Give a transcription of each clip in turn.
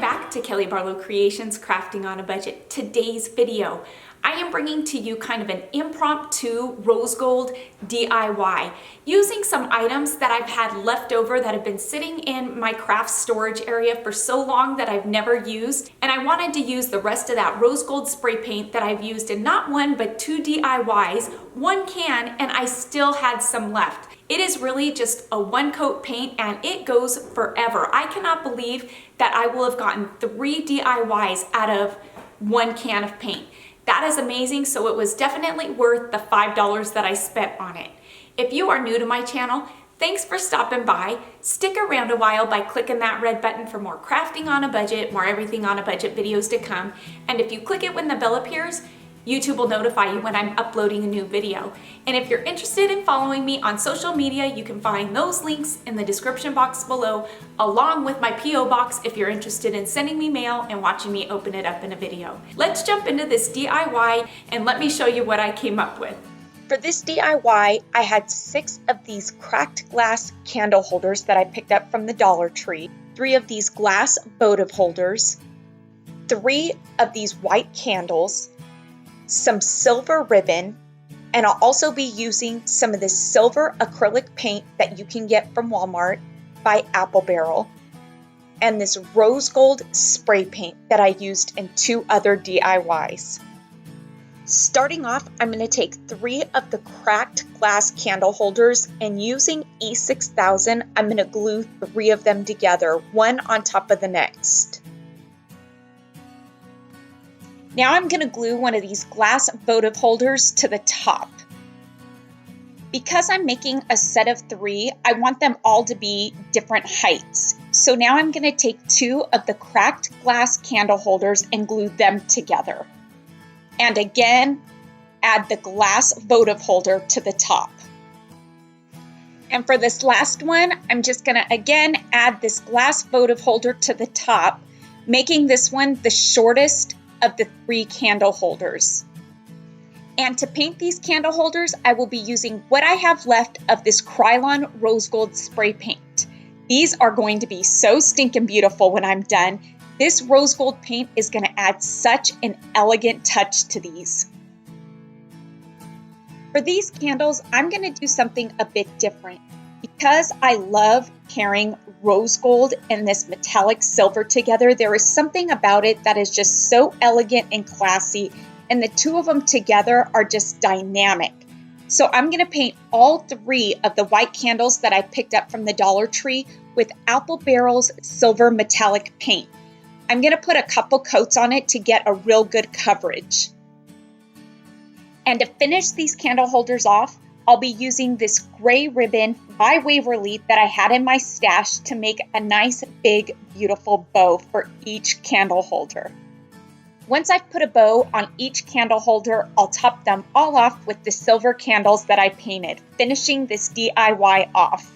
back to Kelly Barlow Creations Crafting on a Budget. Today's video, I am bringing to you kind of an impromptu rose gold DIY using some items that I've had left over that have been sitting in my craft storage area for so long that I've never used. And I wanted to use the rest of that rose gold spray paint that I've used in not one, but two DIYs, one can, and I still had some left. It is really just a one coat paint and it goes forever. I cannot believe that I will have gotten 3 DIYs out of one can of paint. That is amazing, so it was definitely worth the $5 that I spent on it. If you are new to my channel, thanks for stopping by. Stick around a while by clicking that red button for more crafting on a budget, more everything on a budget videos to come. And if you click it when the bell appears, YouTube will notify you when I'm uploading a new video. And if you're interested in following me on social media, you can find those links in the description box below, along with my P.O. box if you're interested in sending me mail and watching me open it up in a video. Let's jump into this DIY and let me show you what I came up with. For this DIY, I had 6 of these cracked glass candle holders that I picked up from the Dollar Tree, 3 of these glass votive holders, 3 of these white candles, some silver ribbon, and I'll also be using some of this silver acrylic paint that you can get from Walmart by Apple Barrel, and this rose gold spray paint that I used in 2 other DIYs. Starting off, I'm going to take 3 of the cracked glass candle holders, and using E6000, I'm going to glue 3 of them together, one on top of the next. Now I'm going to glue one of these glass votive holders to the top. Because I'm making a set of 3, I want them all to be different heights. So now I'm going to take 2 of the cracked glass candle holders and glue them together. And again, add the glass votive holder to the top. And for this last one, I'm just going to again add this glass votive holder to the top, making this one the shortest of the 3 candle holders. And to paint these candle holders, I will be using what I have left of this Krylon rose gold spray paint. These are going to be so stinking beautiful when I'm done. This rose gold paint is going to add such an elegant touch to these. For these candles, I'm going to do something a bit different. Because I love pairing rose gold and this metallic silver together, there is something about it that is just so elegant and classy, and the 2 of them together are just dynamic. So I'm going to paint all 3 of the white candles that I picked up from the Dollar Tree with Apple Barrel's silver metallic paint. I'm going to put a couple coats on it to get a real good coverage. And to finish these candle holders off, I'll be using this gray ribbon by Waverly that I had in my stash to make a nice, big, beautiful bow for each candle holder. Once I've put a bow on each candle holder, I'll top them all off with the silver candles that I painted, finishing this DIY off.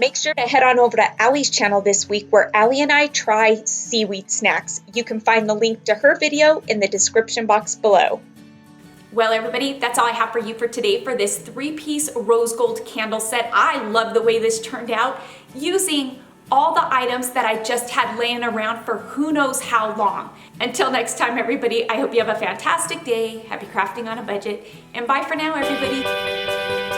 Make sure to head on over to Alli's channel this week where Alli and I try seaweed snacks. You can find the link to her video in the description box below. Well, everybody, that's all I have for you for today for this 3-piece rose gold candle set. I love the way this turned out using all the items that I just had laying around for who knows how long. Until next time, everybody, I hope you have a fantastic day. Happy crafting on a budget. And bye for now, everybody.